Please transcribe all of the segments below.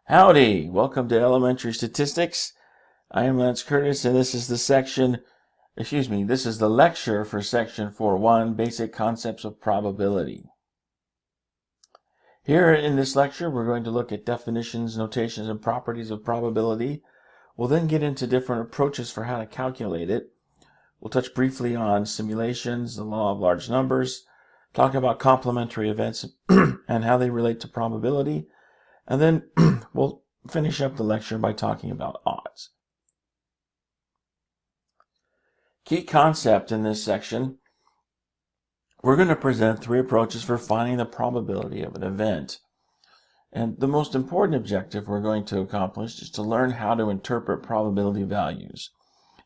Howdy! Welcome to Elementary Statistics. I am Lance Curtis, and this is the lecture for Section 4.1, Basic Concepts of Probability. Here in this lecture, we're going to look at definitions, notations, and properties of probability. We'll then get into different approaches for how to calculate it. We'll touch briefly on simulations, the law of large numbers, talk about complementary events and how they relate to probability, and then we'll finish up the lecture by talking about odds. Key concept in this section, we're going to present three approaches for finding the probability of an event. And the most important objective we're going to accomplish is to learn how to interpret probability values.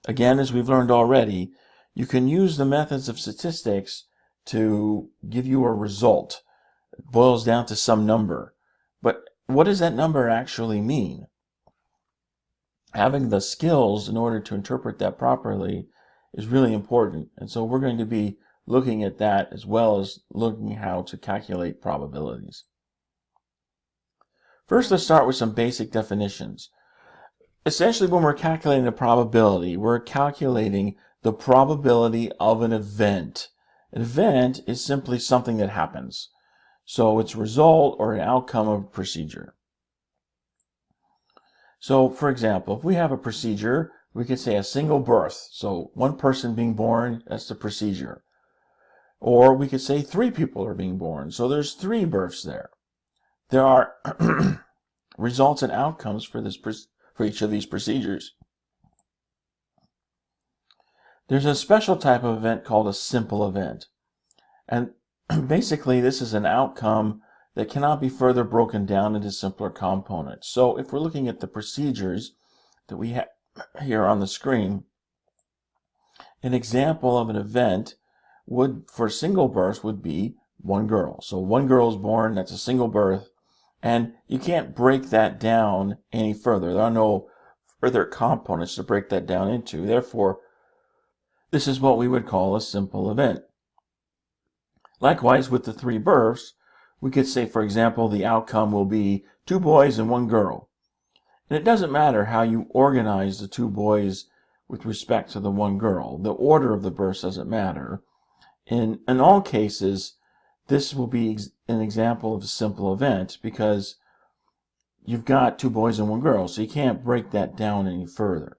Again, as we've learned already, you can use the methods of statistics to give you a result. It boils down to some number. But what does that number actually mean? Having the skills in order to interpret that properly is really important. And so we're going to be looking at that as well as looking how to calculate probabilities. First, let's start with some basic definitions. Essentially, when we're calculating a probability, we're calculating the probability of an event. An event is simply something that happens. So it's a result or an outcome of a procedure. So, for example, if we have a procedure, we could say a single birth. So one person being born, that's the procedure. Or we could say three people are being born. So there's three births there. There are results and outcomes for each of these procedures. There's a special type of event called a simple event. And basically, this is an outcome that cannot be further broken down into simpler components. So if we're looking at the procedures that we have here on the screen, an example of an event for a single birth would be one girl. So one girl is born, that's a single birth, and you can't break that down any further. There are no further components to break that down into. Therefore, this is what we would call a simple event. Likewise, with the three births, we could say, for example, the outcome will be two boys and one girl. And it doesn't matter how you organize the two boys with respect to the one girl. The order of the births doesn't matter. In all cases, this will be an example of a simple event because you've got two boys and one girl, so you can't break that down any further.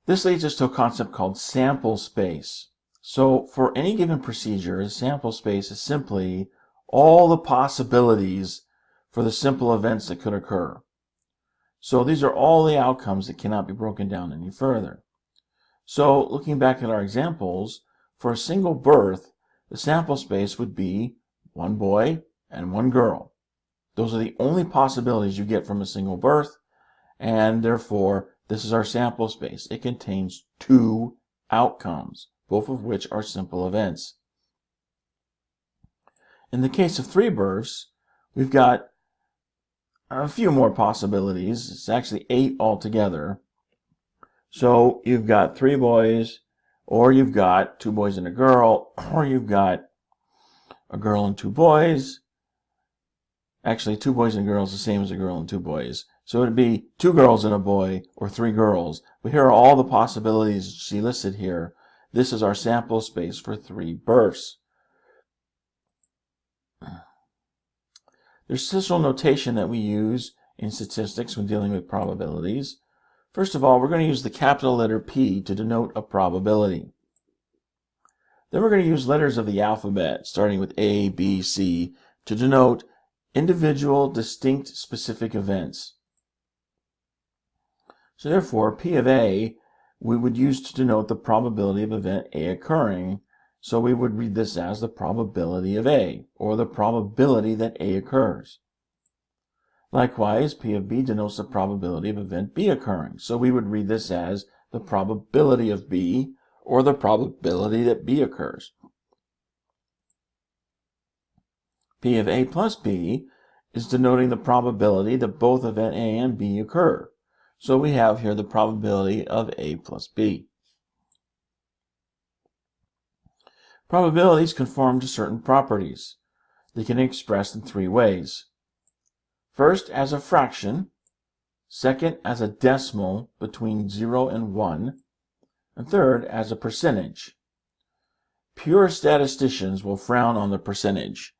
This leads us to a concept called sample space. So for any given procedure, a sample space is simply all the possibilities for the simple events that could occur. So these are all the outcomes that cannot be broken down any further. So looking back at our examples, for a single birth, the sample space would be one boy and one girl. Those are the only possibilities you get from a single birth, and therefore this is our sample space. It contains two outcomes, both of which are simple events. In the case of three births, we've got a few more possibilities. It's actually 8 altogether. So you've got three boys, or you've got two boys and a girl, or you've got a girl and two boys. Actually, two boys and a girl is the same as a girl and two boys. So it would be two girls and a boy, or three girls. But here are all the possibilities you see listed here. This is our sample space for three births. There's special notation that we use in statistics when dealing with probabilities. First of all, we're going to use the capital letter P to denote a probability. Then we're going to use letters of the alphabet, starting with A, B, C, to denote individual, distinct, specific events. So therefore, P of A we would use to denote the probability of event A occurring. So we would read this as the probability of A, or the probability that A occurs. Likewise, P of B denotes the probability of event B occurring. So we would read this as the probability of B, or the probability that B occurs. P of A plus B is denoting the probability that both event A and B occur. So we have here the probability of A plus B. Probabilities conform to certain properties. They can be expressed in three ways. First, as a fraction. Second, as a decimal between 0 and 1. And third, as a percentage. Pure statisticians will frown on the percentage.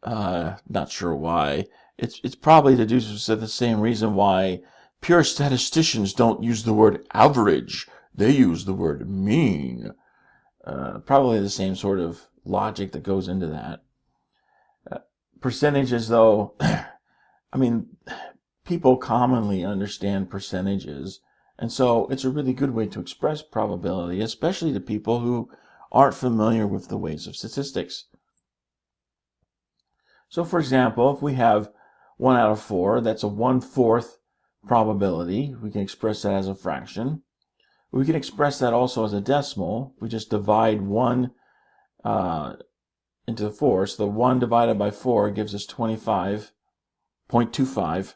Not sure why. It's probably to do with the same reason why pure statisticians don't use the word average. They use the word mean. Probably the same sort of logic that goes into that. Percentages, though, I mean, people commonly understand percentages, and so it's a really good way to express probability, especially to people who aren't familiar with the ways of statistics. So, for example, if we have 1 out of 4, that's a 1/4 probability. We can express that as a fraction. We can express that also as a decimal. We just divide 1 into 4. So the 1 divided by 4 gives us 25.25,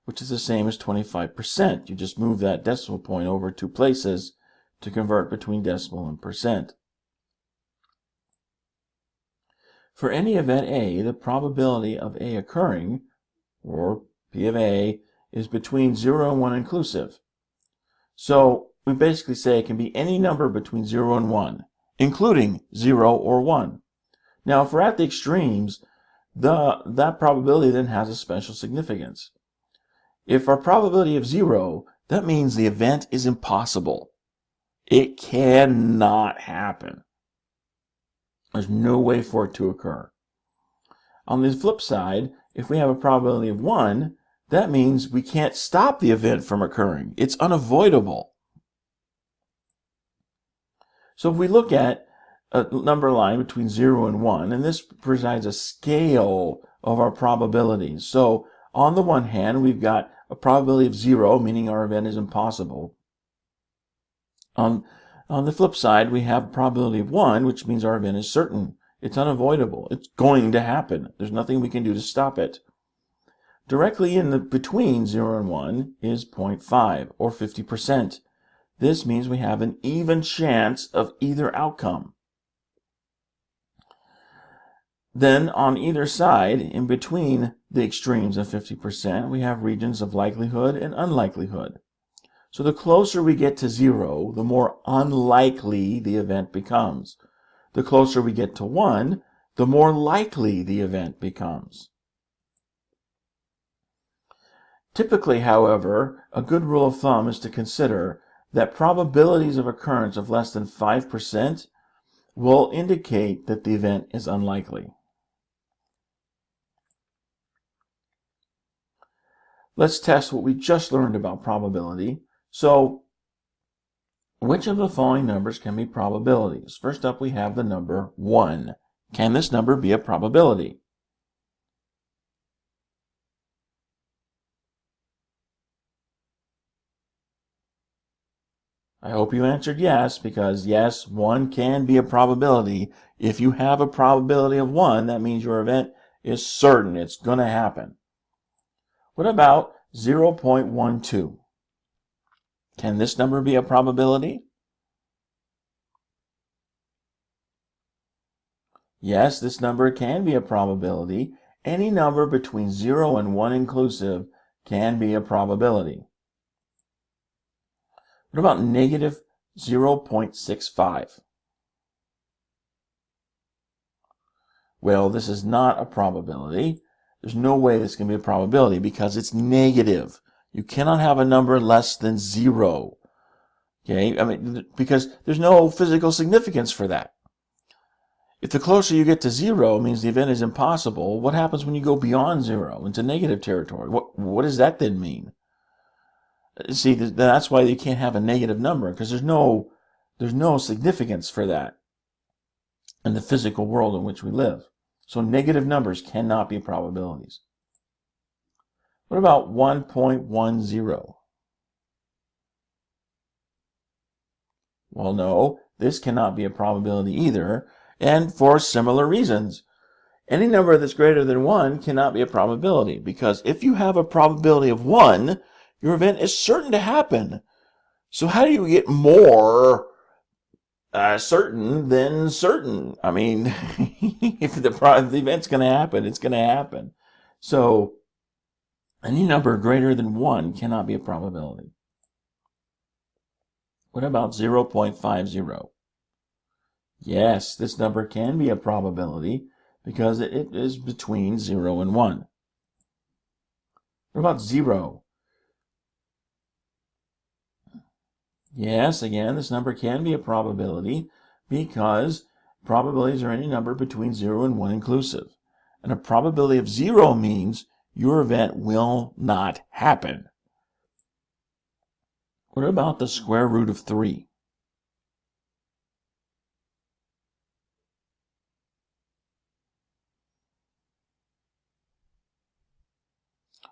which is the same as 25%. You just move that decimal point over 2 places to convert between decimal and percent. For any event A, the probability of A occurring, or P of A, is between 0 and 1 inclusive. So we basically say it can be any number between 0 and 1, including 0 or 1. Now, if we're at the extremes, that probability then has a special significance. If our probability of 0, that means the event is impossible. It cannot happen. There's no way for it to occur. On the flip side, if we have a probability of 1, that means we can't stop the event from occurring. It's unavoidable. So if we look at a number line between 0 and 1, and this provides a scale of our probabilities. So on the one hand, we've got a probability of 0, meaning our event is impossible. On the flip side, we have a probability of 1, which means our event is certain. It's unavoidable. It's going to happen. There's nothing we can do to stop it. Directly in between 0 and 1 is 0.5, or 50%. This means we have an even chance of either outcome. Then on either side, in between the extremes of 50%, we have regions of likelihood and unlikelihood. So the closer we get to 0, the more unlikely the event becomes. The closer we get to 1, the more likely the event becomes. Typically, however, a good rule of thumb is to consider that probabilities of occurrence of less than 5% will indicate that the event is unlikely. Let's test what we just learned about probability. So, which of the following numbers can be probabilities? First up, we have the number 1. Can this number be a probability? I hope you answered yes, because yes, 1 can be a probability. If you have a probability of 1, that means your event is certain. It's going to happen. What about 0.12? Can this number be a probability? Yes, this number can be a probability. Any number between 0 and 1 inclusive can be a probability. What about negative 0.65? Well, this is not a probability. There's no way this can be a probability because it's negative. You cannot have a number less than 0. Okay? I mean, because there's no physical significance for that. If the closer you get to 0 means the event is impossible, what happens when you go beyond 0 into negative territory? What does that then mean? See, that's why you can't have a negative number, because there's no significance for that in the physical world in which we live. So negative numbers cannot be probabilities. What about 1.10? Well, no, this cannot be a probability either, and for similar reasons. Any number that's greater than 1 cannot be a probability, because if you have a probability of 1, your event is certain to happen. So how do you get more certain than certain? I mean, if the event's going to happen, it's going to happen. So Any number greater than 1 cannot be a probability. What about 0.50? Yes, this number can be a probability because it is between 0 and 1. What about 0? Yes, again, this number can be a probability because probabilities are any number between 0 and 1 inclusive. And a probability of 0 means your event will not happen. What about the square root of 3?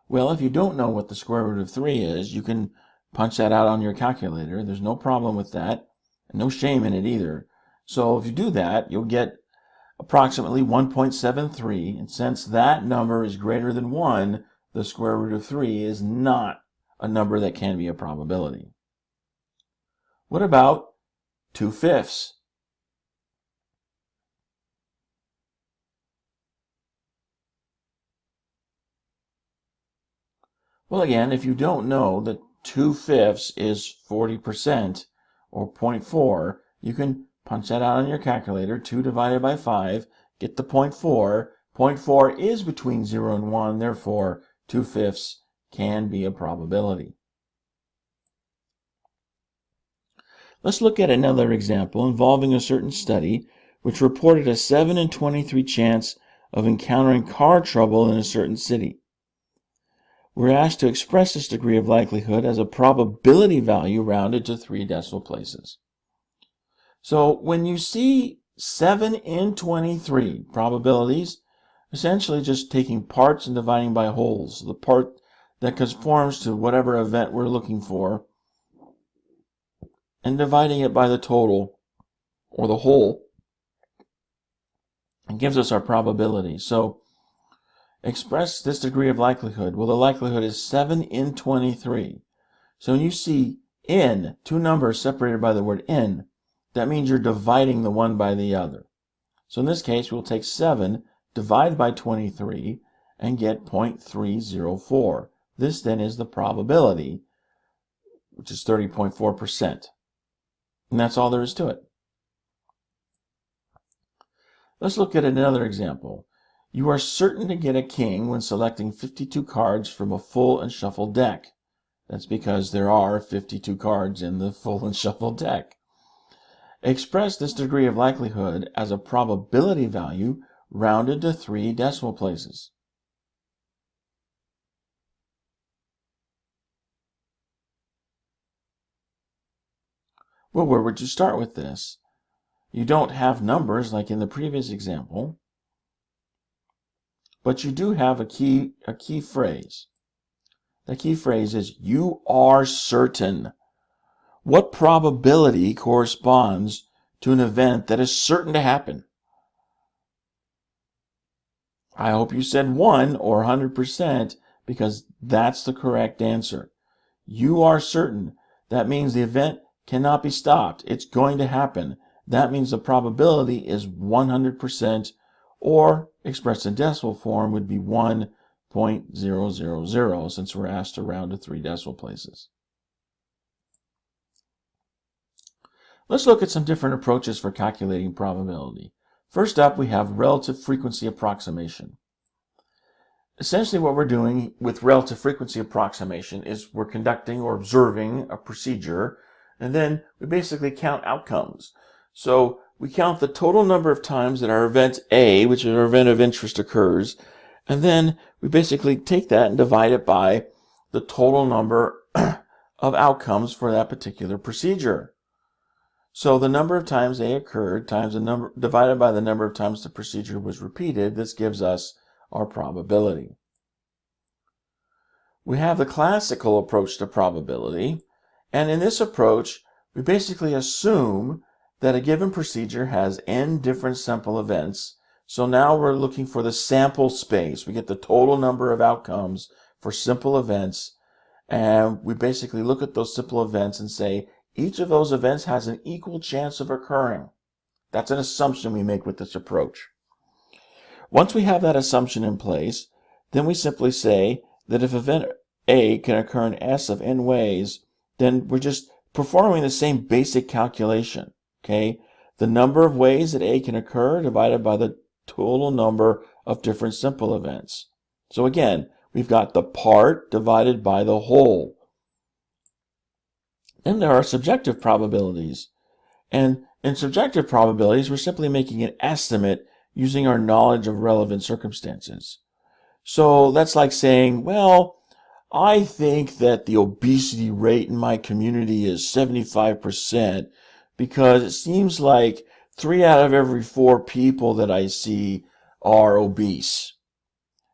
Well, if you don't know what the square root of 3 is, you can punch that out on your calculator. There's no problem with that, and no shame in it either. So if you do that, you'll get approximately 1.73, and since that number is greater than 1, the square root of 3 is not a number that can be a probability. What about 2/5? Well, again, if you don't know that 2/5 is 40% or 0.4, you can punch that out on your calculator. 2 divided by 5, get the 0.4. 0.4 is between 0 and 1, therefore 2/5 can be a probability. Let's look at another example involving a certain study which reported a 7 in 23 chance of encountering car trouble in a certain city. We're asked to express this degree of likelihood as a probability value rounded to 3 decimal places. So when you see 7 in 23 probabilities, essentially just taking parts and dividing by wholes, the part that conforms to whatever event we're looking for, and dividing it by the total or the whole, it gives us our probability. So express this degree of likelihood. Well, the likelihood is 7 in 23. So when you see in, two numbers separated by the word in, that means you're dividing the one by the other. So in this case, we'll take 7, divide by 23, and get 0.304. This then is the probability, which is 30.4%. And that's all there is to it. Let's look at another example. You are certain to get a king when selecting 52 cards from a full and shuffled deck. That's because there are 52 cards in the full and shuffled deck. Express this degree of likelihood as a probability value rounded to 3 decimal places. Well, where would you start with this? You don't have numbers like in the previous example, but you do have a key phrase. The key phrase is you are certain. What probability corresponds to an event that is certain to happen? I hope you said 1 or 100% because that's the correct answer. You are certain. That means the event cannot be stopped. It's going to happen. That means the probability is 100%, or expressed in decimal form would be 1.000 since we're asked to round to 3 decimal places. Let's look at some different approaches for calculating probability. First up, we have relative frequency approximation. Essentially what we're doing with relative frequency approximation is we're conducting or observing a procedure, and then we basically count outcomes. So we count the total number of times that our event A, which is our event of interest, occurs, and then we basically take that and divide it by the total number of outcomes for that particular procedure. So the number of times A occurred times the number divided by the number of times the procedure was repeated, this gives us our probability. We have the classical approach to probability, and in this approach, we basically assume that a given procedure has n different sample events. So now we're looking for the sample space. We get the total number of outcomes for simple events, and we basically look at those simple events and say each of those events has an equal chance of occurring. That's an assumption we make with this approach. Once we have that assumption in place, then we simply say that if event A can occur in S of n ways, then we're just performing the same basic calculation, okay? The number of ways that A can occur divided by the total number of different simple events. So again, we've got the part divided by the whole. Then there are subjective probabilities. And in subjective probabilities, we're simply making an estimate using our knowledge of relevant circumstances. So that's like saying, well, I think that the obesity rate in my community is 75% because it seems like 3 out of every 4 people that I see are obese.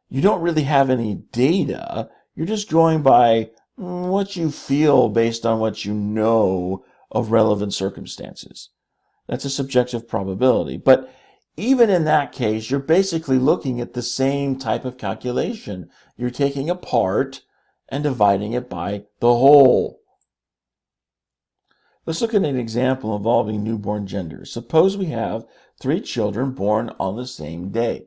You don't really have any data. You're just going by what you feel based on what you know of relevant circumstances. That's a subjective probability. But even in that case, you're basically looking at the same type of calculation. You're taking a part and dividing it by the whole. Let's look at an example involving newborn genders. Suppose we have 3 children born on the same day.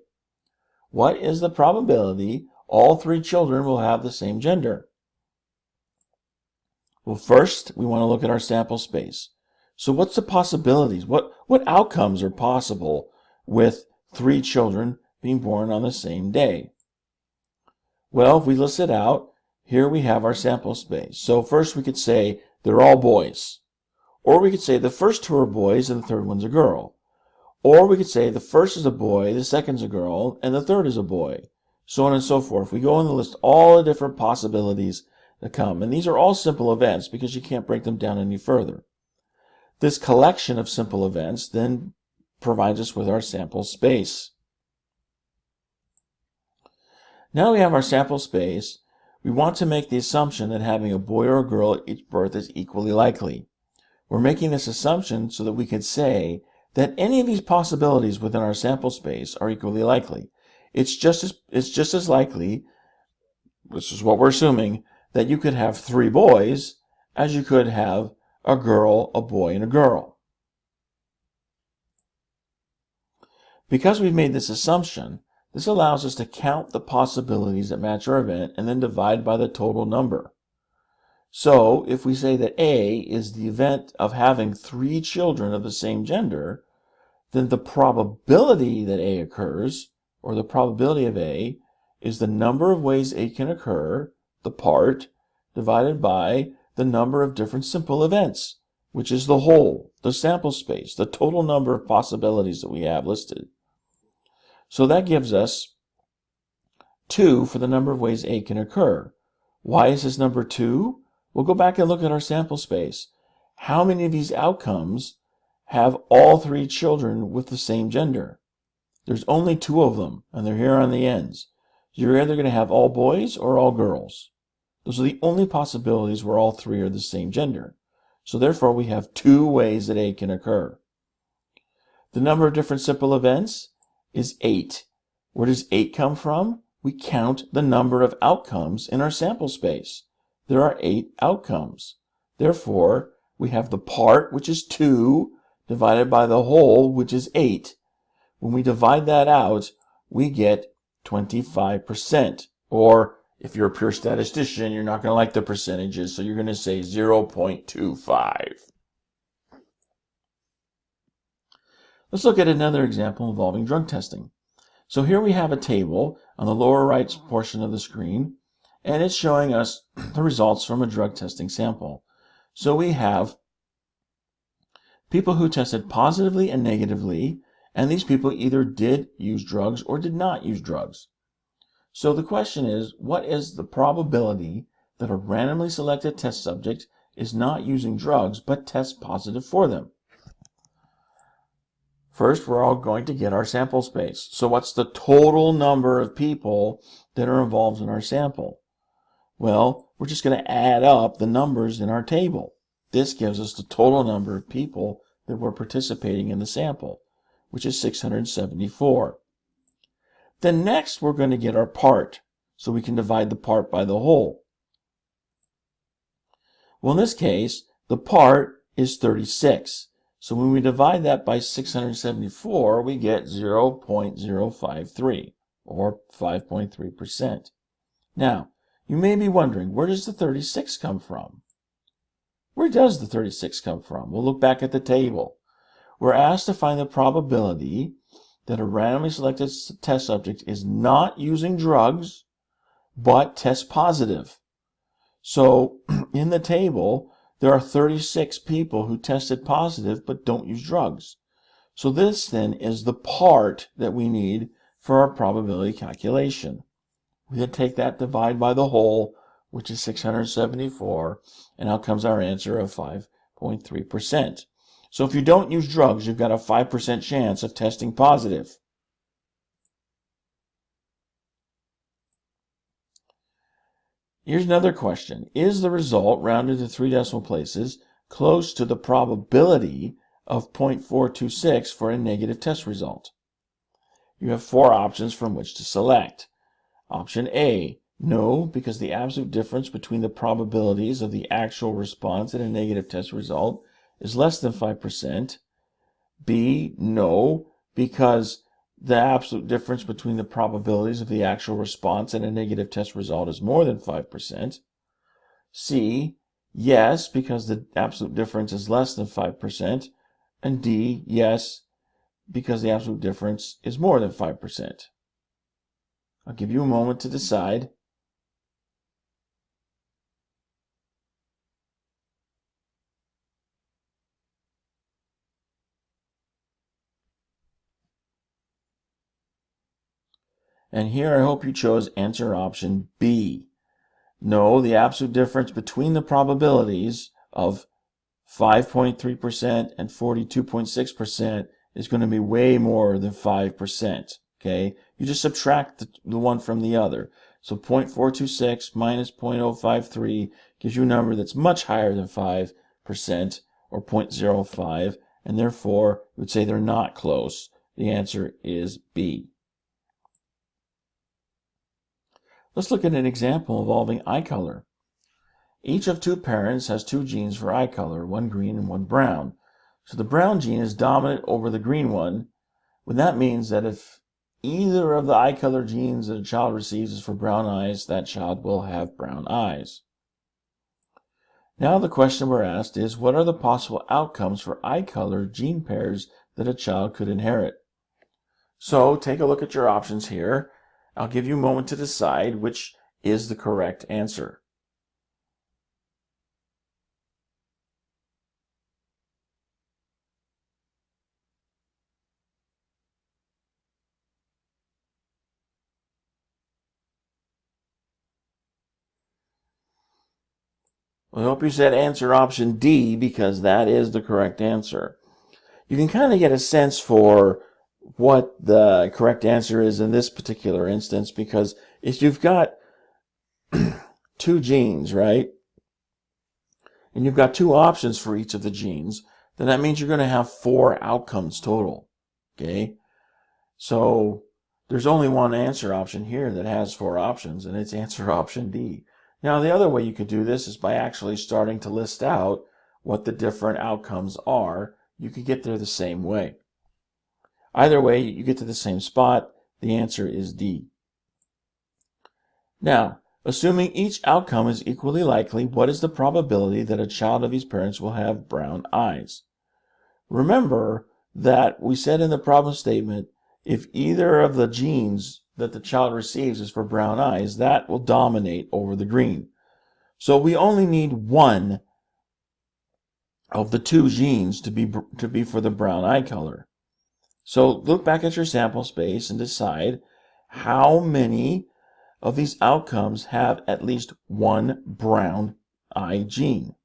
What is the probability all 3 children will have the same gender? Well, first, we want to look at our sample space. So what's the possibilities? What outcomes are possible with 3 children being born on the same day? Well, if we list it out, here we have our sample space. So first we could say they're all boys. Or we could say the first 2 are boys and the third one's a girl. Or we could say the first is a boy, the second's a girl, and the third is a boy. So on and so forth. We go on the list all the different possibilities that come. And these are all simple events because you can't break them down any further. This collection of simple events then provides us with our sample space. Now we have our sample space. We want to make the assumption that having a boy or a girl at each birth is equally likely. We're making this assumption so that we can say that any of these possibilities within our sample space are equally likely. It's just as likely, this is what we're assuming, that you could have 3 boys as you could have a girl, a boy, and a girl. Because we've made this assumption, this allows us to count the possibilities that match our event and then divide by the total number. So, if we say that A is the event of having 3 children of the same gender, then the probability that A occurs, or the probability of A, is the number of ways A can occur, the part, divided by the number of different simple events, which is the whole, the sample space, the total number of possibilities that we have listed. So that gives us 2 for the number of ways A can occur. Why is this number 2? We'll go back and look at our sample space. How many of these outcomes have all 3 children with the same gender? There's only 2 of them, and they're here on the ends. You're either going to have all boys or all girls. Those are the only possibilities where all 3 are the same gender. So therefore, we have 2 ways that A can occur. The number of different simple events is 8. Where does 8 come from? We count the number of outcomes in our sample space. There are 8 outcomes. Therefore, we have the part, which is 2, divided by the whole, which is 8. When we divide that out, we get 25%. Or, if you're a pure statistician, you're not going to like the percentages, so you're going to say 0.25. Let's look at another example involving drug testing. So here we have a table on the lower right portion of the screen, and it's showing us the results from a drug testing sample. So we have people who tested positively and negatively, and these people either did use drugs or did not use drugs. So the question is, what is the probability that a randomly selected test subject is not using drugs but tests positive for them? First, we're all going to get our sample space. So what's the total number of people that are involved in our sample? Well, we're just going to add up the numbers in our table. This gives us the total number of people that were participating in the sample, which is 674. Then next, we're going to get our part, so we can divide the part by the whole. Well, in this case, the part is 36. So when we divide that by 674, we get 0.053, or 5.3%. Now, You may be wondering, where does the 36 come from? Where does the 36 come from? We'll look back at the table. We're asked to find the probability that a randomly selected test subject is not using drugs, but tests positive. So in the table, there are 36 people who tested positive but don't use drugs. So this then is the part that we need for our probability calculation. We then take that, divide by the whole, which is 674, and out comes our answer of 5.3%. So if you don't use drugs, you've got a 5% chance of testing positive. Here's another question. Is the result, rounded to 3 decimal places, close to the probability of 0.426 for a negative test result? You have 4 options from which to select. Option A, no, because the absolute difference between the probabilities of the actual response and a negative test result is less than 5%. B, no, because the absolute difference between the probabilities of the actual response and a negative test result is more than 5%. C, yes, because the absolute difference is less than 5%. And D, yes, because the absolute difference is more than 5%. I'll give you a moment to decide. And here I hope you chose answer option B. No, the absolute difference between the probabilities of 5.3% and 42.6% is going to be way more than 5%. Okay, you just subtract the one from the other. So 0.426 minus 0.053 gives you a number that's much higher than 5%, or 0.05, and therefore you would say they're not close. The answer is B. Let's look at an example involving eye color. Each of 2 parents has 2 genes for eye color, one green and one brown. So the brown gene is dominant over the green one, when that means that if either of the eye color genes that a child receives is for brown eyes, that child will have brown eyes. Now the question we're asked is, what are the possible outcomes for eye color gene pairs that a child could inherit? So take a look at your options here. I'll give you a moment to decide which is the correct answer. I hope you said answer option D, because that is the correct answer. You can kind of get a sense for what the correct answer is in this particular instance, because if you've got 2 genes, right, and you've got 2 options for each of the genes, then that means you're going to have 4 outcomes total. Okay, so there's only one answer option here that has 4 options, and it's answer option D. Now, the other way you could do this is by actually starting to list out what the different outcomes are. You could get there the same way. Either way, you get to the same spot. The answer is D. Now, assuming each outcome is equally likely, what is the probability that a child of these parents will have brown eyes? Remember that we said in the problem statement, if either of the genes that the child receives is for brown eyes, that will dominate over the green. So we only need one of the 2 genes to be for the brown eye color. So look back at your sample space and decide how many of these outcomes have at least one brown eye gene.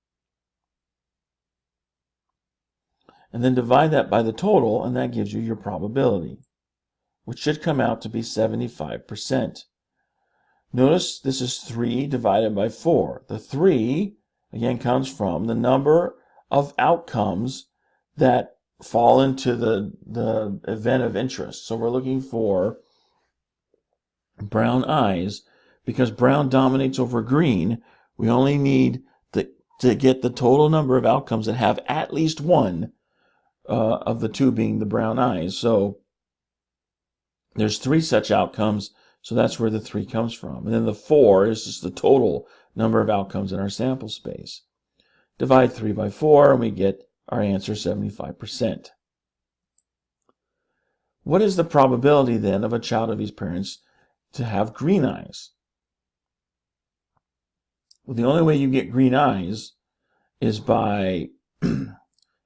And then divide that by the total, and that gives you your probability, which should come out to be 75%. Notice this is 3 divided by 4. The 3, again, comes from the number of outcomes that fall into the event of interest. So we're looking for brown eyes. Because brown dominates over green, we only need to get the total number of outcomes that have at least one of the 2 being the brown eyes. So there's 3 such outcomes, So that's where the 3 comes from. And then the 4 is just the total number of outcomes in our sample space. Divide 3 by 4 and we get our answer 75%. What is the probability then of a child of these parents to have green eyes? Well, the only way you get green eyes is by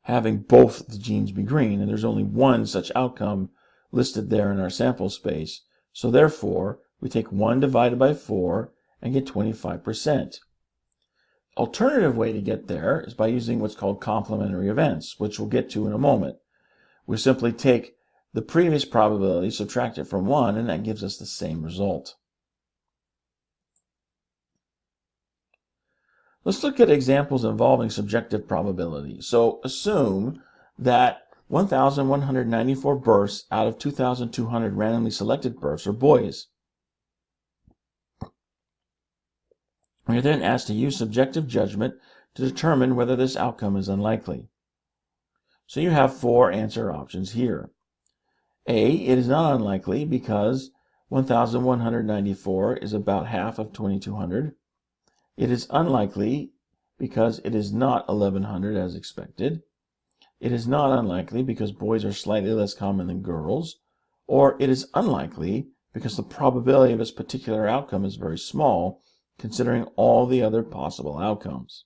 having both the genes be green, and there's only one such outcome listed there in our sample space. So therefore, we take 1 divided by 4 and get 25%. Alternative way to get there is by using what's called complementary events, which we'll get to in a moment. We simply take the previous probability, subtract it from 1, and that gives us the same result. Let's look at examples involving subjective probability. So assume that 1,194 births out of 2,200 randomly selected births are boys. We are then asked to use subjective judgment to determine whether this outcome is unlikely. So you have 4 answer options here. A, it is not unlikely because 1,194 is about half of 2,200. It is unlikely because it is not 1,100 as expected. It is not unlikely because boys are slightly less common than girls. Or it is unlikely because the probability of this particular outcome is very small, considering all the other possible outcomes.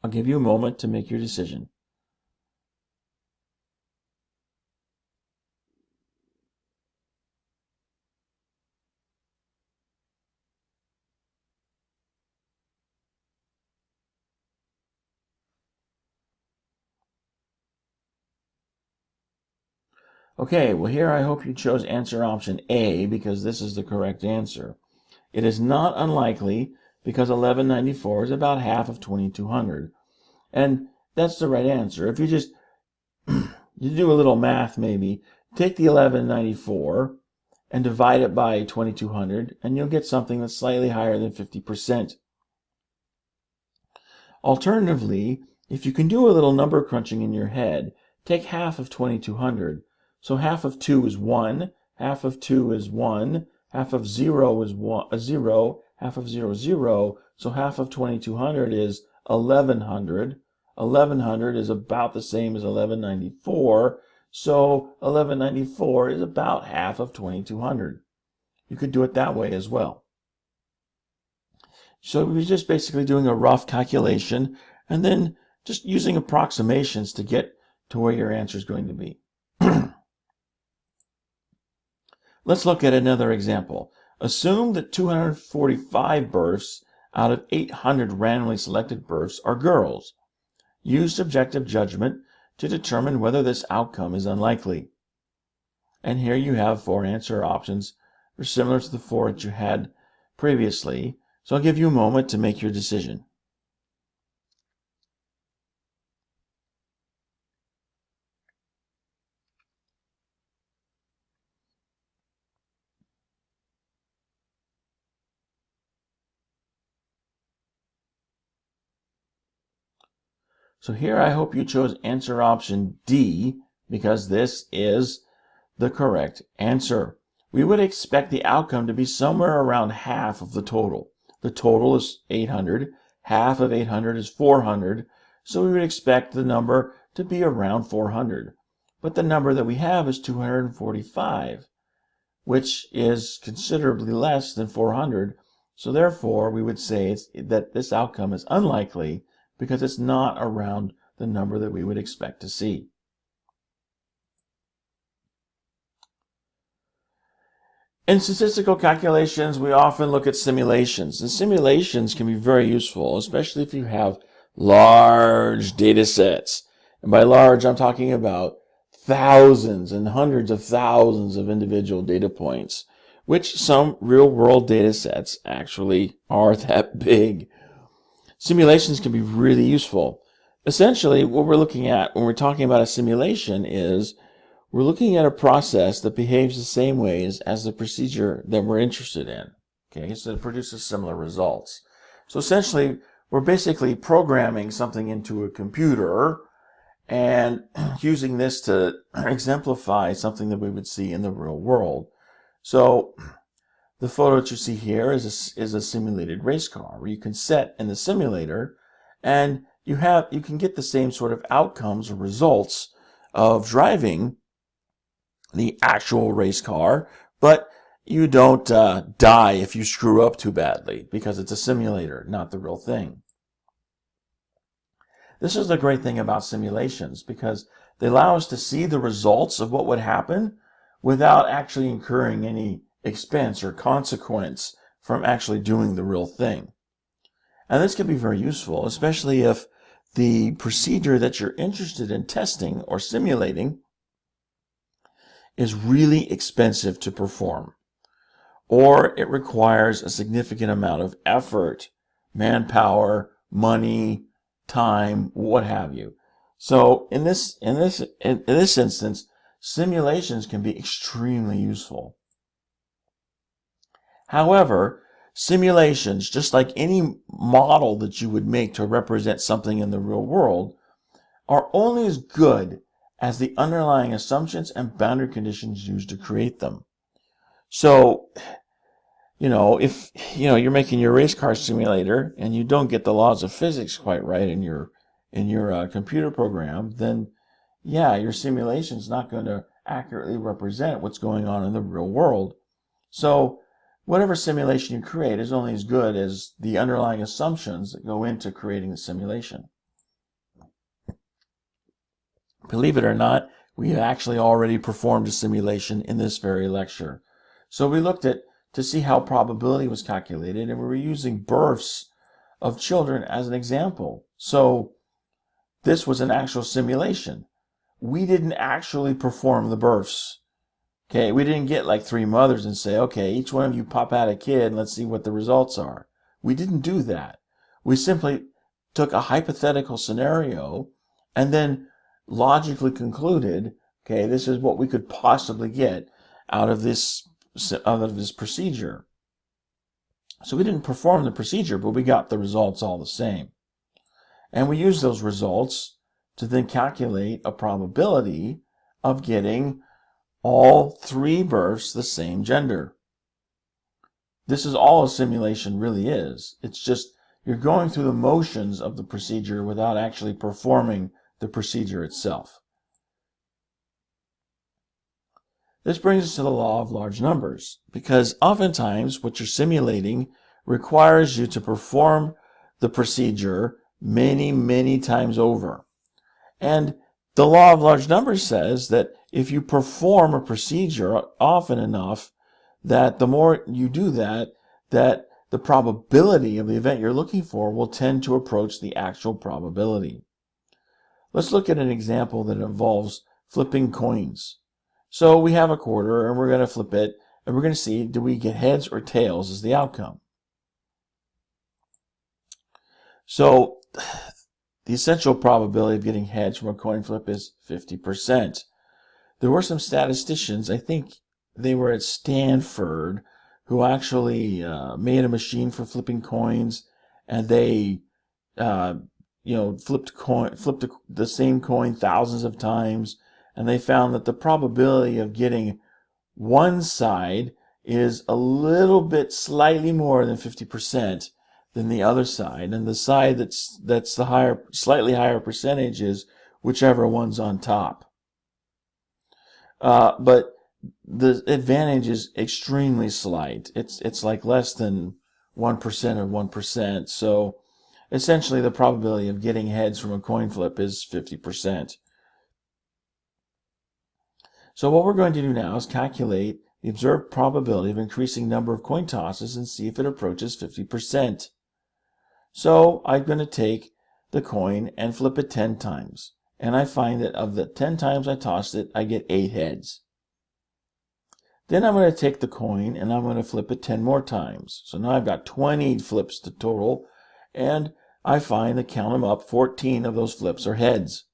I'll give you a moment to make your decision. Okay, well here I hope you chose answer option A because this is the correct answer. It is not unlikely because 1194 is about half of 2200. And that's the right answer. If you just you do a little math maybe, take the 1194 and divide it by 2200 and you'll get something that's slightly higher than 50%. Alternatively, if you can do a little number crunching in your head, take half of 2200. So half of 2 is 1, half of 2 is 1, half of 0 is 0, half of 0 is 0, so half of 2200 is 1100. 1100 is about the same as 1194, so 1194 is about half of 2200. You could do it that way as well. So we're just basically doing a rough calculation and then just using approximations to get to where your answer is going to be. Let's look at another example. Assume that 245 births out of 800 randomly selected births are girls. Use subjective judgment to determine whether this outcome is unlikely. And here you have 4 answer options. They're similar to the 4 that you had previously. So I'll give you a moment to make your decision. So here I hope you chose answer option D because this is the correct answer. We would expect the outcome to be somewhere around half of the total. The total is 800. Half of 800 is 400. So we would expect the number to be around 400. But the number that we have is 245, which is considerably less than 400. So therefore, we would say that this outcome is unlikely because it's not around the number that we would expect to see. In statistical calculations, we often look at simulations, and simulations can be very useful, especially if you have large data sets. And by large, I'm talking about thousands and hundreds of thousands of individual data points, which some real-world data sets actually are that big. Simulations can be really useful. Essentially, what we're looking at when we're talking about a simulation is we're looking at a process that behaves the same ways as the procedure that we're interested in. Okay, so it produces similar results. So essentially, we're basically programming something into a computer and using this to exemplify something that we would see in the real world. So the photo that you see here is a simulated race car where you can set in the simulator and you can get the same sort of outcomes or results of driving the actual race car, but you don't die if you screw up too badly because it's a simulator, not the real thing. This is the great thing about simulations because they allow us to see the results of what would happen without actually incurring any expense or consequence from actually doing the real thing. And this can be very useful, especially if the procedure that you're interested in testing or simulating is really expensive to perform, or it requires a significant amount of effort, manpower, money, time, what have you. So in this instance, simulations can be extremely useful. However, simulations, just like any model that you would make to represent something in the real world, are only as good as the underlying assumptions and boundary conditions used to create them. So, if you're making your race car simulator and you don't get the laws of physics quite right in your computer program, then your simulation is not going to accurately represent what's going on in the real world. So whatever simulation you create is only as good as the underlying assumptions that go into creating the simulation. Believe it or not, we have actually already performed a simulation in this very lecture. So we looked at to see how probability was calculated, and we were using births of children as an example. So this was an actual simulation. We didn't actually perform the births. Okay, we didn't get like 3 mothers and say, okay, each one of you pop out a kid and let's see what the results are. We didn't do that. We simply took a hypothetical scenario and then logically concluded, okay, this is what we could possibly get out of this procedure. So we didn't perform the procedure, but we got the results all the same. And we used those results to then calculate a probability of getting all 3 births the same gender. This is all a simulation really is. It's just you're going through the motions of the procedure without actually performing the procedure itself. This brings us to the law of large numbers, because oftentimes what you're simulating requires you to perform the procedure many, many times over. And the law of large numbers says that if you perform a procedure often enough, that the more you do that the probability of the event you're looking for will tend to approach the actual probability. Let's look at an example that involves flipping coins. So we have a quarter and we're going to flip it and we're going to see, do we get heads or tails as the outcome? So the essential probability of getting heads from a coin flip is 50%. There were some statisticians, I think they were at Stanford, who actually made a machine for flipping coins, and they flipped the same coin thousands of times, and they found that the probability of getting one side is a little bit slightly more than 50% than the other side, and the side that's the slightly higher percentage is whichever one's on top. But the advantage is extremely slight. It's like less than 1% of 1%. So essentially the probability of getting heads from a coin flip is 50%. So what we're going to do now is calculate the observed probability of increasing number of coin tosses and see if it approaches 50%. So I'm going to take the coin and flip it 10 times. And I find that of the 10 times I tossed it, I get 8 heads. Then I'm going to take the coin and I'm going to flip it 10 more times. So now I've got 20 flips to total, and I find that, count them up, 14 of those flips are heads.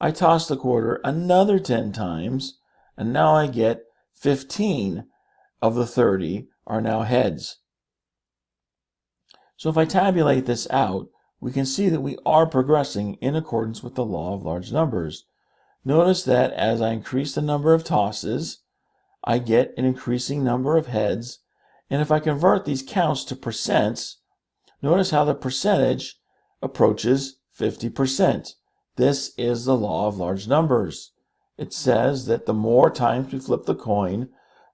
I toss the quarter another 10 times, and now I get 15 of the 30 are now heads. So if I tabulate this out, we can see that we are progressing in accordance with the law of large numbers. Notice that as I increase the number of tosses, I get an increasing number of heads. And if I convert these counts to percents, notice how the percentage approaches 50%. This is the law of large numbers. It says that the more times we flip the coin,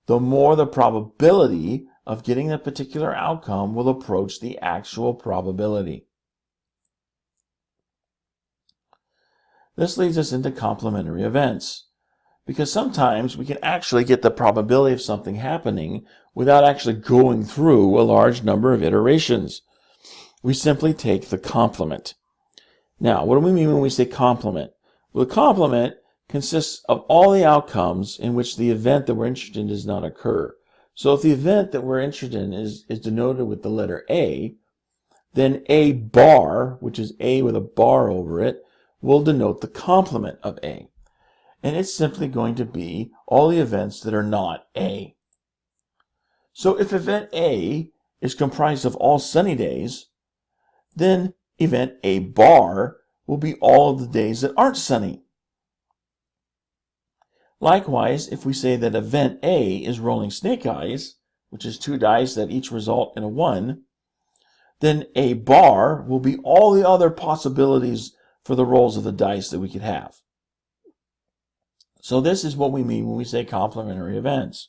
the more the probability of getting a particular outcome will approach the actual probability. This leads us into complementary events, because sometimes we can actually get the probability of something happening without actually going through a large number of iterations. We simply take the complement. Now, what do we mean when we say complement? Well, the complement consists of all the outcomes in which the event that we're interested in does not occur. So if the event that we're interested in is denoted with the letter A, then A bar, which is A with a bar over it, will denote the complement of A. And it's simply going to be all the events that are not A. So if event A is comprised of all sunny days, then event A bar will be all of the days that aren't sunny. Likewise, if we say that event A is rolling snake eyes, which is 2 dice that each result in a 1, then A bar will be all the other possibilities for the rolls of the dice that we could have. So this is what we mean when we say complementary events.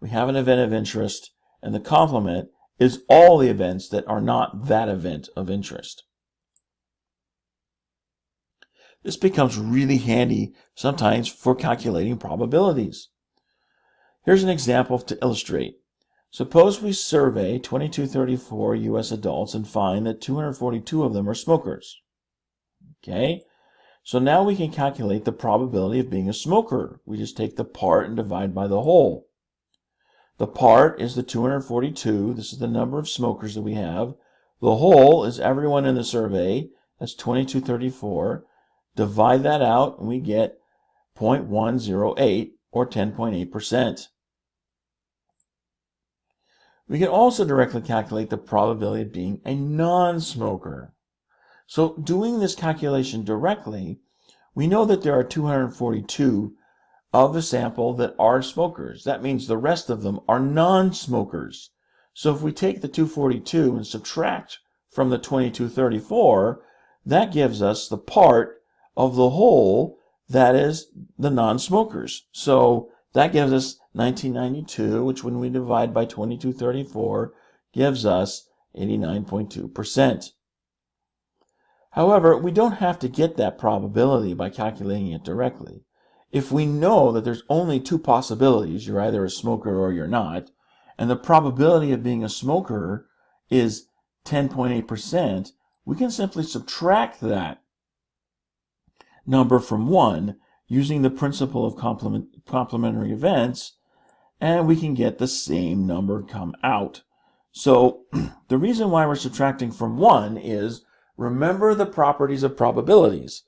We have an event of interest, and the complement is all the events that are not that event of interest. This becomes really handy sometimes for calculating probabilities. Here's an example to illustrate. Suppose we survey 2234 U.S. adults and find that 242 of them are smokers. Okay, so now we can calculate the probability of being a smoker. We just take the part and divide by the whole. The part is the 242. This is the number of smokers that we have. The whole is everyone in the survey. That's 2234. Divide that out and we get 0.108 or 10.8%. We can also directly calculate the probability of being a non-smoker. So doing this calculation directly, we know that there are 242 of the sample that are smokers. That means the rest of them are non-smokers. So if we take the 242 and subtract from the 2234, that gives us the part of the whole that is the non-smokers. So that gives us 1992, which when we divide by 2234 gives us 89.2%. However, we don't have to get that probability by calculating it directly. If we know that there's only 2 possibilities, you're either a smoker or you're not, and the probability of being a smoker is 10.8%, we can simply subtract that number from 1 using the principle of complementary events, and we can get the same number come out. So the reason why we're subtracting from 1 is, remember the properties of probabilities.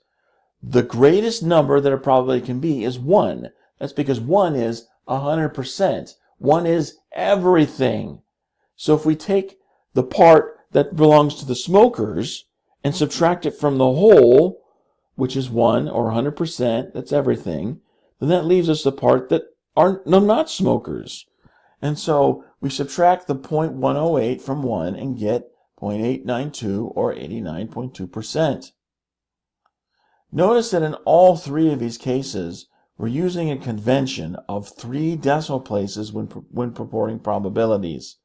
The greatest number that a probability can be is 1. That's because 1 is 100%. 1 is everything. So if we take the part that belongs to the smokers and subtract it from the whole, which is 1 or 100%, that's everything, then that leaves us the part that are not smokers. And so we subtract the 0.108 from 1 and get 0.892 or 89.2%. Notice that in all 3 of these cases, we're using a convention of 3 decimal places when purporting probabilities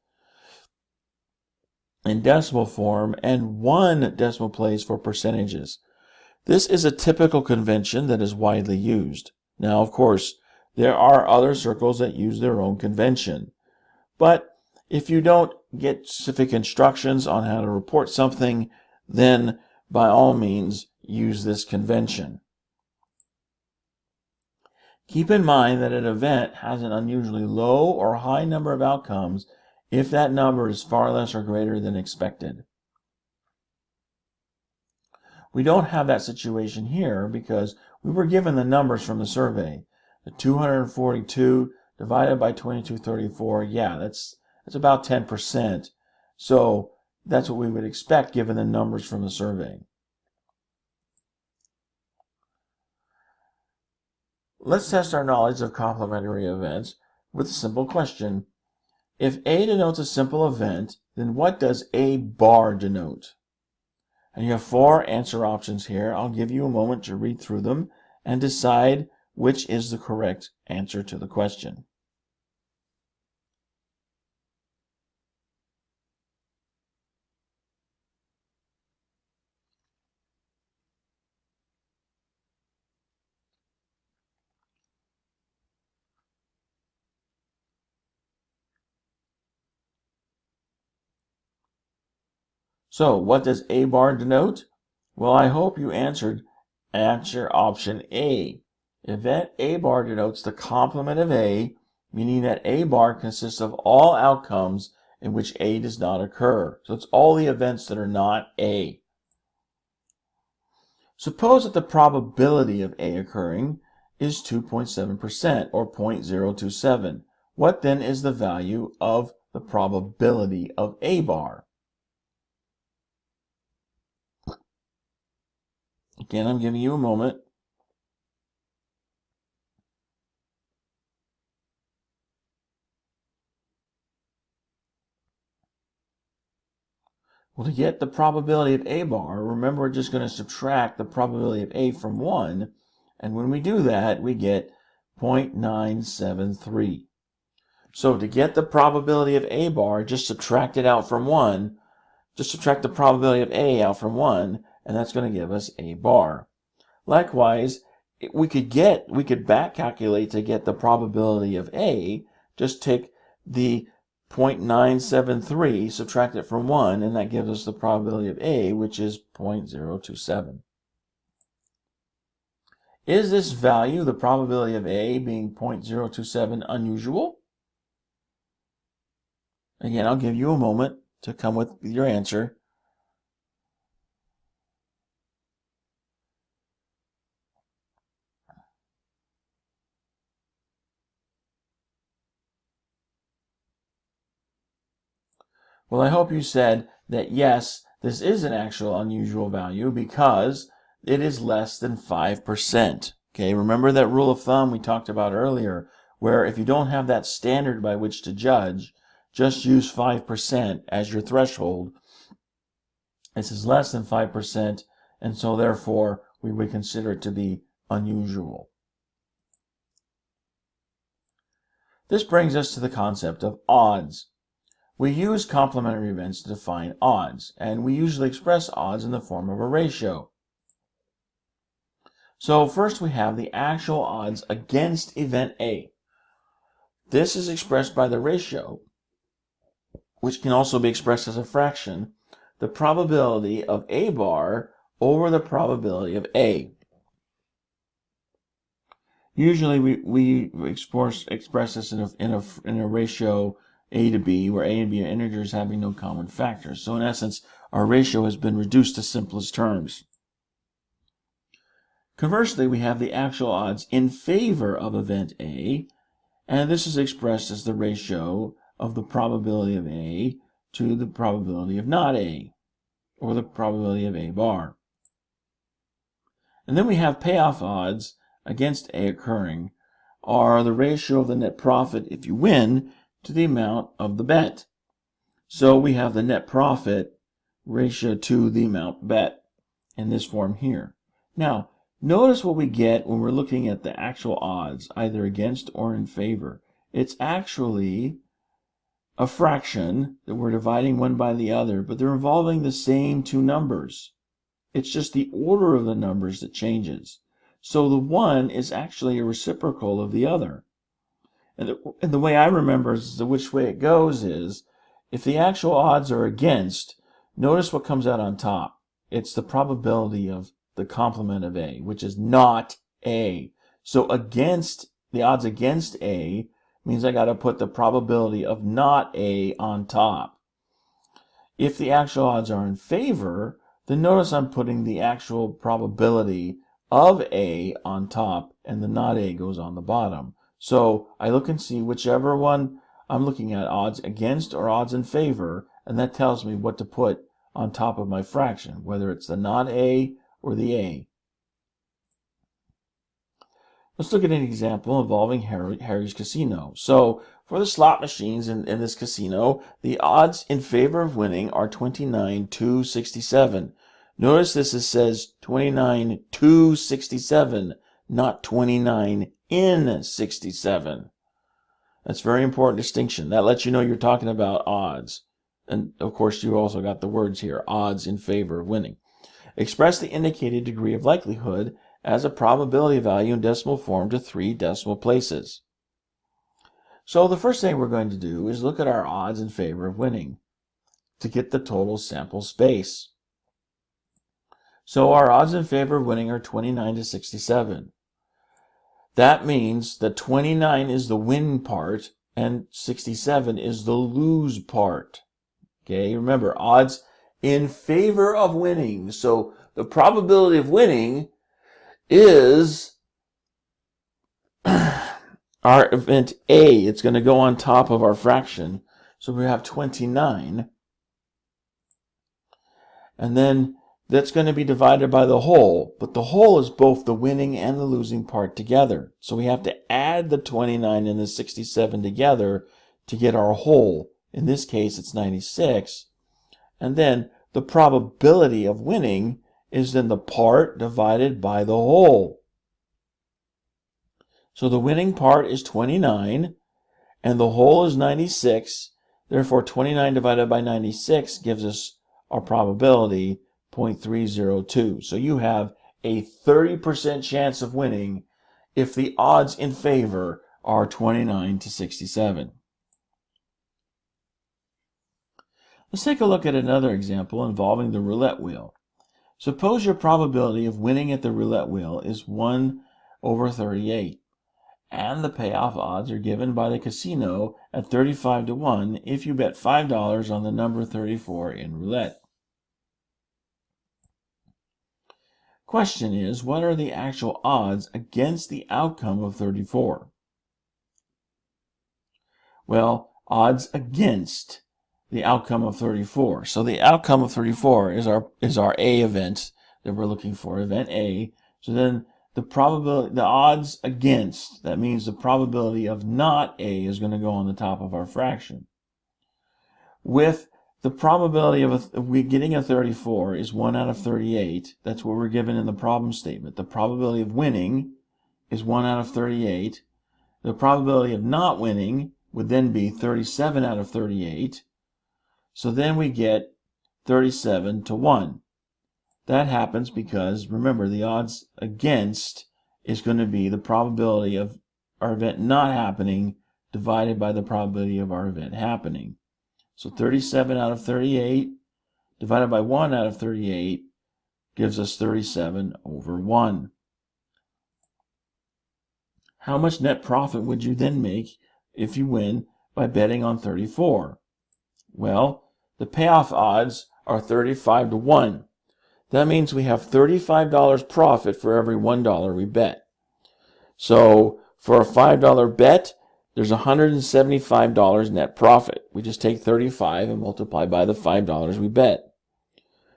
in decimal form and 1 decimal place for percentages. This is a typical convention that is widely used. Now, of course, there are other circles that use their own convention. But if you don't get specific instructions on how to report something, then by all means use this convention. Keep in mind that an event has an unusually low or high number of outcomes if that number is far less or greater than expected. We don't have that situation here because we were given the numbers from the survey. The 242 divided by 2234, yeah, that's about 10%. So that's what we would expect given the numbers from the survey. Let's test our knowledge of complementary events with a simple question. If A denotes a simple event, then what does A bar denote? And you have 4 answer options here. I'll give you a moment to read through them and decide which is the correct answer to the question. So, what does A bar denote? Well, I hope you answered answer option A. Event A bar denotes the complement of A, meaning that A bar consists of all outcomes in which A does not occur. So it's all the events that are not A. Suppose that the probability of A occurring is 2.7% or 0.027. What then is the value of the probability of A bar? Again, I'm giving you a moment. Well, to get the probability of A bar, remember we're just going to subtract the probability of A from 1. And when we do that, we get 0.973. So to get the probability of A bar, just subtract it out from 1. Just subtract the probability of A out from 1, and that's going to give us A bar. Likewise, we could back calculate to get the probability of A. Just take the 0.973, subtract it from 1, and that gives us the probability of A, which is 0.027. Is this value, the probability of A being 0.027, unusual? Again, I'll give you a moment to come with your answer. Well, I hope you said that yes, this is an actual unusual value because it is less than 5%. Okay, remember that rule of thumb we talked about earlier, where if you don't have that standard by which to judge, just use 5% as your threshold. This is less than 5%, and so therefore we would consider it to be unusual. This brings us to the concept of odds. We use complementary events to define odds, and we usually express odds in the form of a ratio. So first we have the actual odds against event A. This is expressed by the ratio, which can also be expressed as a fraction, the probability of A bar over the probability of A. Usually we express this in a ratio A to B, where A and B are integers having no common factors. So in essence, our ratio has been reduced to simplest terms. Conversely, we have the actual odds in favor of event A, and this is expressed as the ratio of the probability of A to the probability of not A, or the probability of A bar. And then we have payoff odds against A occurring, are the ratio of the net profit if you win to the amount of the bet. So we have the net profit ratio to the amount bet in this form here. Now, notice what we get when we're looking at the actual odds, either against or in favor. It's actually a fraction that we're dividing one by the other, but they're involving the same two numbers. It's just the order of the numbers that changes. So the one is actually a reciprocal of the other. And the way I remember which way it goes is, if the actual odds are against, notice what comes out on top. It's the probability of the complement of A, which is not A. So against, the odds against A means I got to put the probability of not A on top. If the actual odds are in favor, then notice I'm putting the actual probability of A on top, and the not A goes on the bottom. So I look and see whichever one I'm looking at, odds against or odds in favor, and that tells me what to put on top of my fraction, whether it's the not A or the A. Let's look at an example involving Harry's Casino. So for the slot machines in this casino, the odds in favor of winning are 29 to 67. Notice this says 29 to 67, not 29 in 67. That's a very important distinction. That lets you know you're talking about odds. And of course, you also got the words here, odds in favor of winning. Express the indicated degree of likelihood as a probability value in decimal form to 3 decimal places. So the first thing we're going to do is look at our odds in favor of winning to get the total sample space. So our odds in favor of winning are 29 to 67. That means that 29 is the win part and 67 is the lose part. Okay, remember, odds in favor of winning. So the probability of winning is our event A. It's going to go on top of our fraction. So we have 29. And then that's going to be divided by the whole. But the whole is both the winning and the losing part together. So we have to add the 29 and the 67 together to get our whole. In this case, it's 96. And then the probability of winning is then the part divided by the whole. So the winning part is 29, and the whole is 96. Therefore, 29 divided by 96 gives us our probability, 0.302. So you have a 30% chance of winning if the odds in favor are 29 to 67. Let's take a look at another example involving the roulette wheel. Suppose your probability of winning at the roulette wheel is 1 over 38, and the payoff odds are given by the casino at 35 to 1 if you bet $5 on the number 34 in roulette. Question is, what are the actual odds against the outcome of 34? Well, odds against the outcome of 34. So the outcome of 34 is our A event that we're looking for, event A. So then the probability, the odds against, that means the probability of not A is going to go on the top of our fraction. With the probability of we getting a 34 is 1 out of 38. That's what we're given in the problem statement. The probability of winning is 1 out of 38. The probability of not winning would then be 37 out of 38. So then we get 37 to 1. That happens because, remember, the odds against is going to be the probability of our event not happening divided by the probability of our event happening. So 37 out of 38 divided by 1 out of 38 gives us 37 over 1. How much net profit would you then make if you win by betting on 34? Well, the payoff odds are 35 to 1. That means we have $35 profit for every $1 we bet. So for a $5 bet, there's $175 net profit. We just take 35 and multiply by the $5 we bet.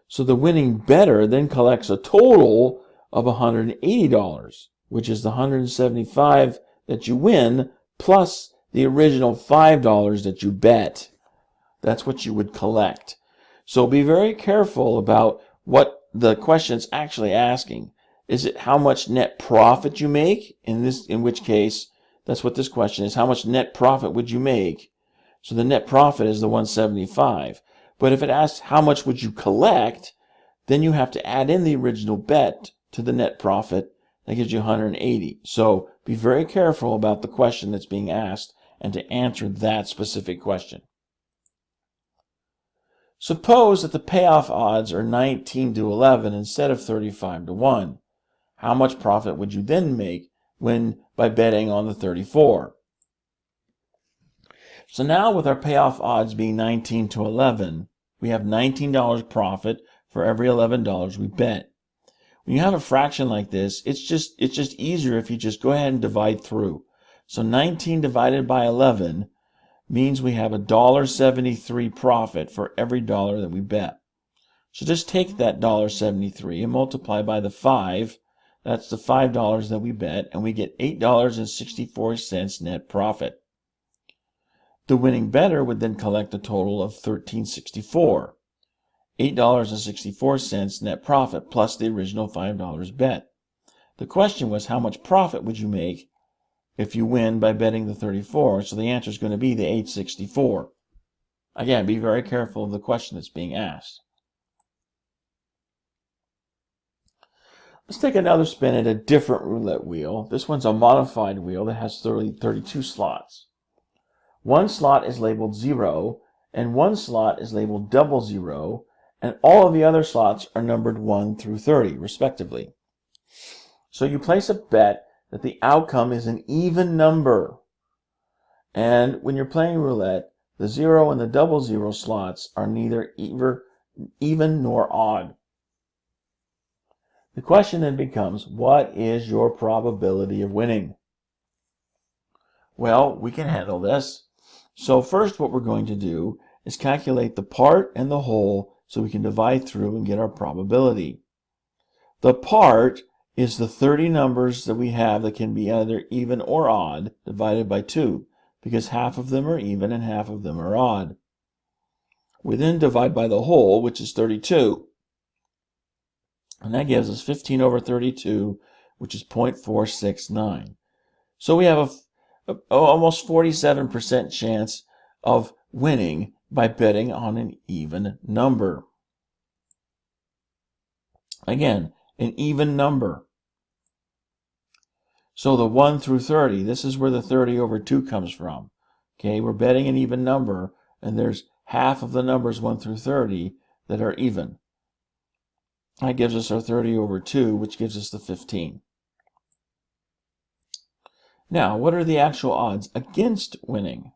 So the winning bettor then collects a total of $180, which is the $175 that you win plus the original $5 that you bet. That's what you would collect. So be very careful about what the question's actually asking. Is it how much net profit you make? In which case, that's what this question is. How much net profit would you make? So the net profit is the 175. But if it asks how much would you collect, then you have to add in the original bet to the net profit. That gives you 180. So be very careful about the question that's being asked and to answer that specific question. Suppose that the payoff odds are 19 to 11 instead of 35 to 1. How much profit would you then make by betting on the 34? So now with our payoff odds being 19 to 11, we have $19 profit for every $11 we bet. When you have a fraction like this, it's just easier if you just go ahead and divide through. So 19 divided by 11 means we have $1.73 profit for every dollar that we bet. So just take that $1.73 and multiply by the 5 That's the $5 that we bet, and we get $8.64 net profit. The winning bettor would then collect a total of $13.64, $8.64 net profit plus the original $5 bet. The question was, how much profit would you make if you win by betting the 34? So the answer is going to be the $8.64. Again, be very careful of the question that's being asked. Let's take another spin at a different roulette wheel. This one's a modified wheel that has 32 slots. One slot is labeled 0, and one slot is labeled 00, and all of the other slots are numbered 1 through 30, respectively. So you place a bet that the outcome is an even number. And when you're playing roulette, the 0 and the 00 slots are neither even nor odd. The question then becomes, what is your probability of winning? Well, we can handle this. So first what we're going to do is calculate the part and the whole so we can divide through and get our probability. The part is the 30 numbers that we have that can be either even or odd divided by 2, because half of them are even and half of them are odd. We then divide by the whole, which is 32. And that gives us 15 over 32, which is 0.469. So we have a almost 47% chance of winning by betting on an even number. Again, an even number. So the 1 through 30, this is where the 30 over 2 comes from. Okay, we're betting an even number, and there's half of the numbers 1 through 30 that are even. That gives us our 30 over 2, which gives us the 15. Now, what are the actual odds against winning?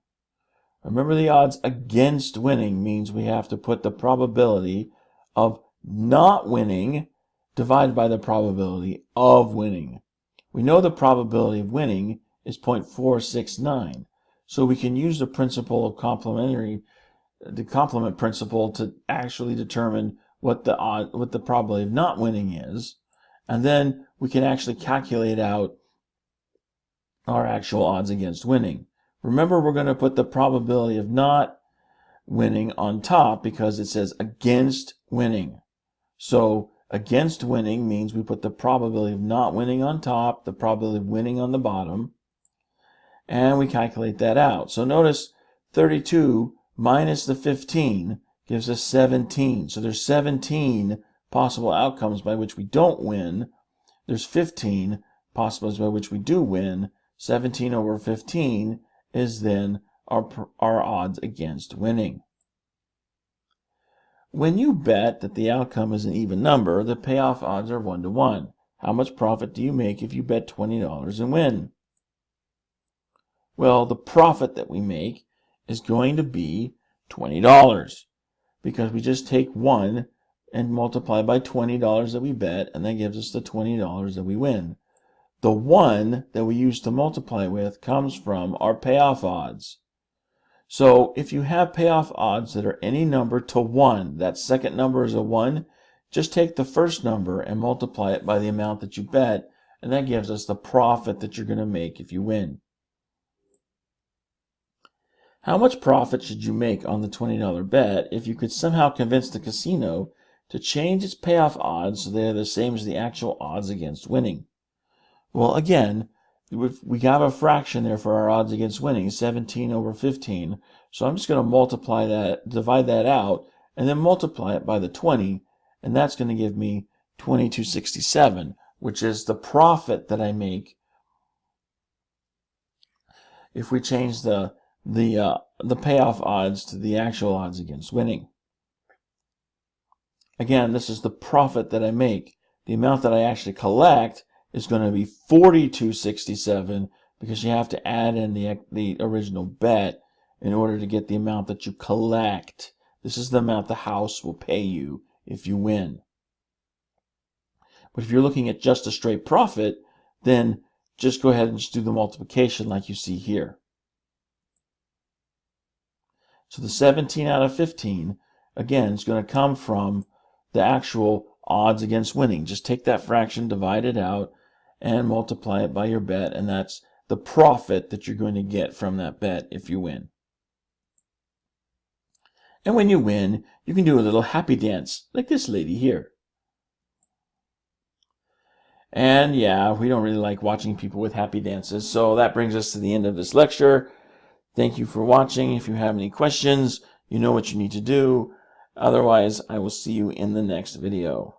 Remember, the odds against winning means we have to put the probability of not winning divided by the probability of winning. We know the probability of winning is 0.469, so we can use the principle of the complement principle to actually determine what the probability of not winning is, and then we can actually calculate out our actual odds against winning. Remember, we're going to put the probability of not winning on top because it says against winning. So against winning means we put the probability of not winning on top, the probability of winning on the bottom, and we calculate that out. So notice 32 minus the 15 gives us 17. So there's 17 possible outcomes by which we don't win. There's 15 possibilities by which we do win. 17 over 15 is then our odds against winning. When you bet that the outcome is an even number, the payoff odds are 1 to 1. How much profit do you make if you bet $20 and win? Well, the profit that we make is going to be $20 because we just take 1 and multiply by $20 that we bet, and that gives us the $20 that we win. The 1 that we use to multiply with comes from our payoff odds. So if you have payoff odds that are any number to 1, that second number is a 1, just take the first number and multiply it by the amount that you bet, and that gives us the profit that you're going to make if you win. How much profit should you make on the $20 bet if you could somehow convince the casino to change its payoff odds so they're the same as the actual odds against winning? Well, again, we got a fraction there for our odds against winning, 17 over 15. So I'm just going to multiply that, divide that out, and then multiply it by the 20, and that's going to give me 2267, which is the profit that I make if we change the payoff odds to the actual odds against winning. Again, this is the profit that I make. The amount that I actually collect is going to be 4267 because you have to add in the original bet in order to get the amount that you collect. This is the amount the house will pay you if you win. But if you're looking at just a straight profit, then just go ahead and just do the multiplication like you see here. So the 17 out of 15, again, is going to come from the actual odds against winning. Just take that fraction, divide it out, and multiply it by your bet, and that's the profit that you're going to get from that bet if you win. And when you win, you can do a little happy dance, like this lady here. And yeah, we don't really like watching people with happy dances, so that brings us to the end of this lecture. Thank you for watching. If you have any questions, you know what you need to do. Otherwise, I will see you in the next video.